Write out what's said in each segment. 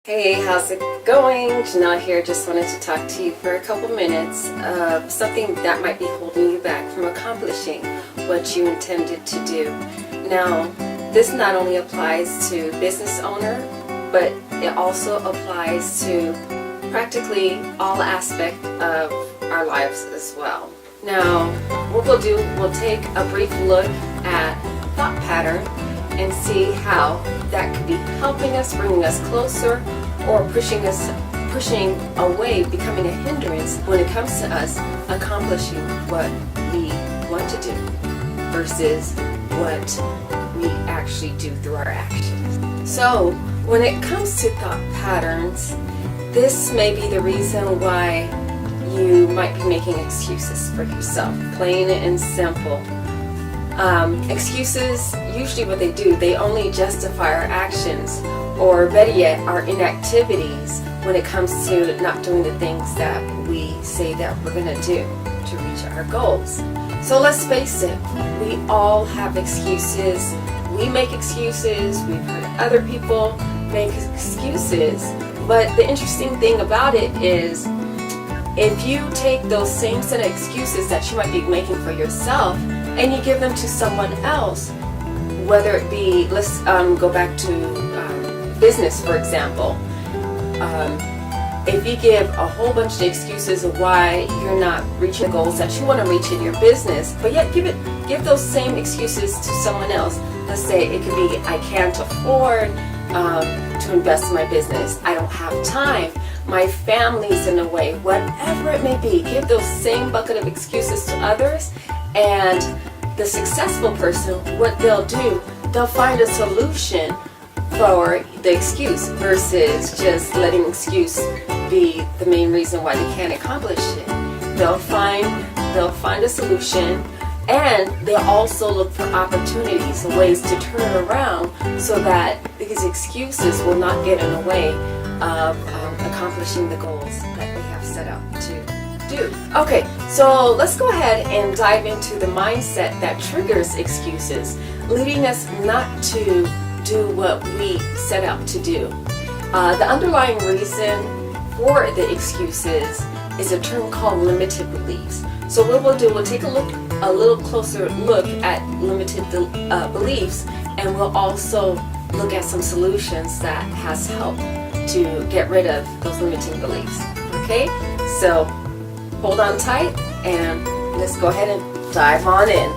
Hey, how's it going? Janelle here. Just wanted to talk to you for a couple minutes of something that might be holding you back from accomplishing what you intended to do. Now, this not only applies to business owner, but it also applies to practically all aspects of our lives as well. Now, what we'll do, we'll take a brief look at thought pattern and see how that could be helping us, bringing us closer, or pushing away, becoming a hindrance when it comes to us accomplishing what we want to do versus what we actually do through our actions. So when it comes to thought patterns, this may be the reason why you might be making excuses for yourself, plain and simple. Excuses, usually what they do, they only justify our actions, or better yet, our inactivities when it comes to not doing the things that we say that we're going to do to reach our goals. So let's face it, we all have excuses. We make excuses, we've heard other people make excuses, but the interesting thing about it is if you take those same set of excuses that you might be making for yourself and you give them to someone else, whether it be, let's go back to business, for example. If you give a whole bunch of excuses of why you're not reaching the goals that you want to reach in your business, but yet give those same excuses to someone else. Let's say it could be, I can't afford to invest in my business, I don't have time, my family's in the way, whatever it may be. Give those same bucket of excuses to others, and the successful person, what they'll do, they'll find a solution for the excuse versus just letting excuse be the main reason why they can't accomplish it. They'll find a solution, and they'll also look for opportunities and ways to turn it around so that these excuses will not get in the way of accomplishing the goals that they have set out to do. Okay, so let's go ahead and dive into the mindset that triggers excuses, leading us not to do what we set out to do. The underlying reason for the excuses is a term called limited beliefs. So what we'll do, we'll take a little closer look at limited beliefs, and we'll also look at some solutions that has helped to get rid of those limiting beliefs. Okay, so hold on tight and let's go ahead and dive on in.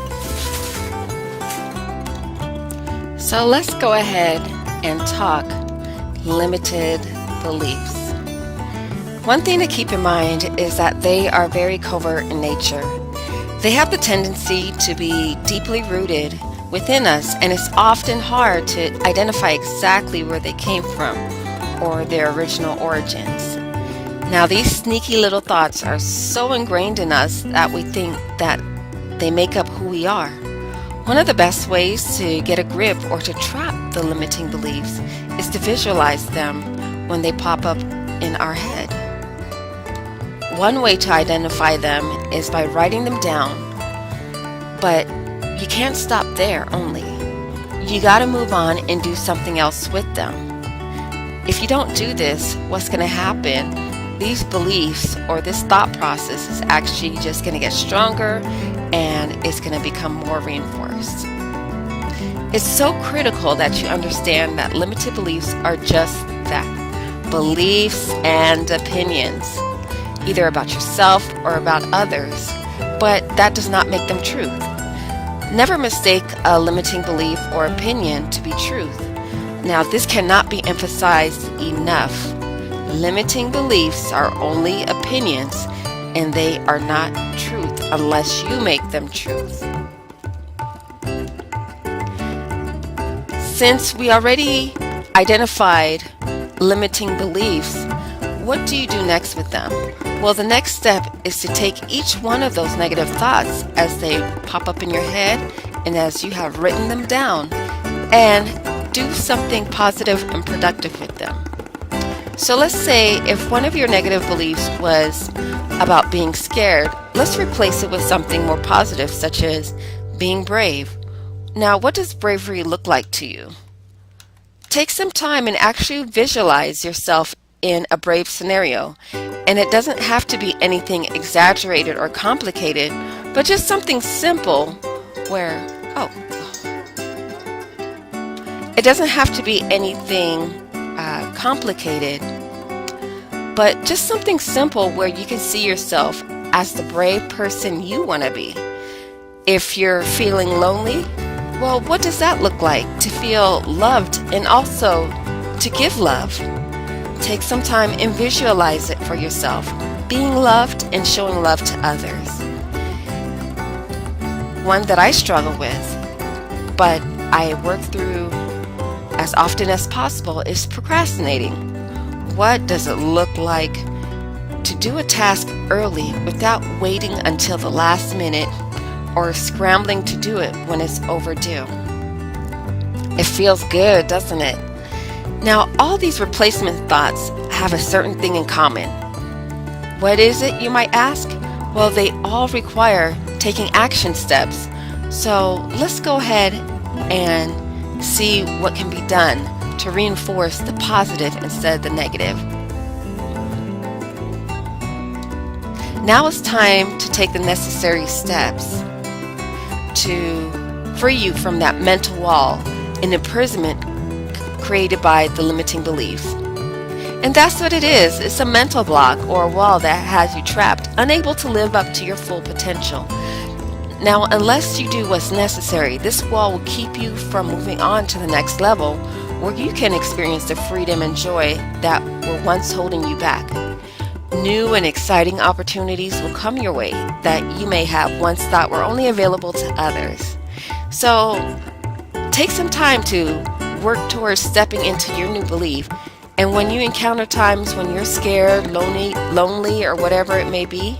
So let's go ahead and talk limited beliefs. One thing to keep in mind is that they are very covert in nature. They have the tendency to be deeply rooted within us, and it's often hard to identify exactly where they came from or their original origins. Now, these sneaky little thoughts are so ingrained in us that we think that they make up who we are. One of the best ways to get a grip or to trap the limiting beliefs is to visualize them when they pop up in our head. One way to identify them is by writing them down, but you can't stop there only. You gotta move on and do something else with them. If you don't do this, what's gonna happen? These beliefs or this thought process is actually just gonna get stronger, and it's going to become more reinforced. It's so critical that you understand that limited beliefs are just that, beliefs and opinions, either about yourself or about others, but that does not make them truth. Never mistake a limiting belief or opinion to be truth. Now, this cannot be emphasized enough. Limiting beliefs are only opinions, and they are not truth unless you make them truth. Since we already identified limiting beliefs, what do you do next with them? Well, the next step is to take each one of those negative thoughts as they pop up in your head and as you have written them down, and do something positive and productive with them. So let's say if one of your negative beliefs was about being scared, let's replace it with something more positive, such as being brave. Now, what does bravery look like to you? take some time and actually visualize yourself in a brave scenario. And it doesn't have to be anything exaggerated or complicated, but just something simple where, it doesn't have to be anything complicated, but just something simple where you can see yourself as the brave person you want to be. If you're feeling lonely, well, what does that look like? To feel loved and also to give love. Take some time and visualize it for yourself, being loved and showing love to others. One that I struggle with, but I work through as often as possible, is procrastinating. What does it look like to do a task early without waiting until the last minute or scrambling to do it when it's overdue? It feels good, doesn't it? Now, all these replacement thoughts have a certain thing in common. What is it, you might ask? Well, they all require taking action steps. So let's go ahead and see what can be done to reinforce the positive instead of the negative. Now it's time to take the necessary steps to free you from that mental wall and imprisonment created by the limiting beliefs. And that's what it is. It's a mental block or a wall that has you trapped, unable to live up to your full potential. Now, unless you do what's necessary, this wall will keep you from moving on to the next level where you can experience the freedom and joy that were once holding you back. New and exciting opportunities will come your way that you may have once thought were only available to others. So, take some time to work towards stepping into your new belief. And when you encounter times when you're scared, lonely, or whatever it may be,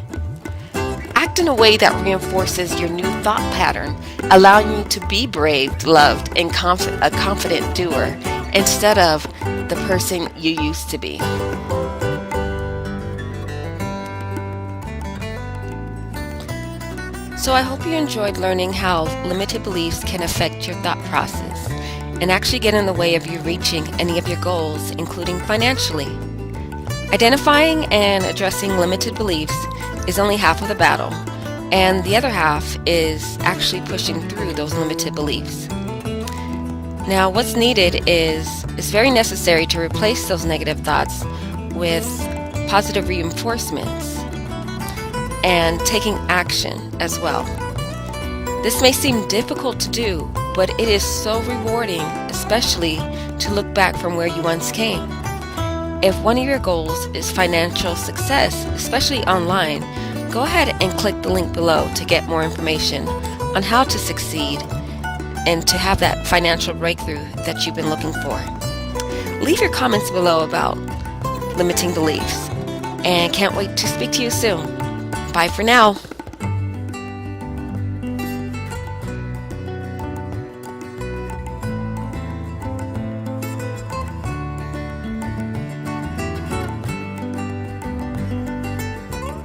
act in a way that reinforces your new thought pattern, allowing you to be brave, loved, and a confident doer instead of the person you used to be. So I hope you enjoyed learning how limited beliefs can affect your thought process and actually get in the way of you reaching any of your goals, including financially. Identifying and addressing limited beliefs is only half of the battle, and the other half is actually pushing through those limited beliefs. Now, what's needed is very necessary to replace those negative thoughts with positive reinforcements and taking action as well. This may seem difficult to do, but it is so rewarding, especially to look back from where you once came. If one of your goals is financial success, especially online, go ahead and click the link below to get more information on how to succeed and to have that financial breakthrough that you've been looking for. Leave your comments below about limiting beliefs, and can't wait to speak to you soon. Bye for now.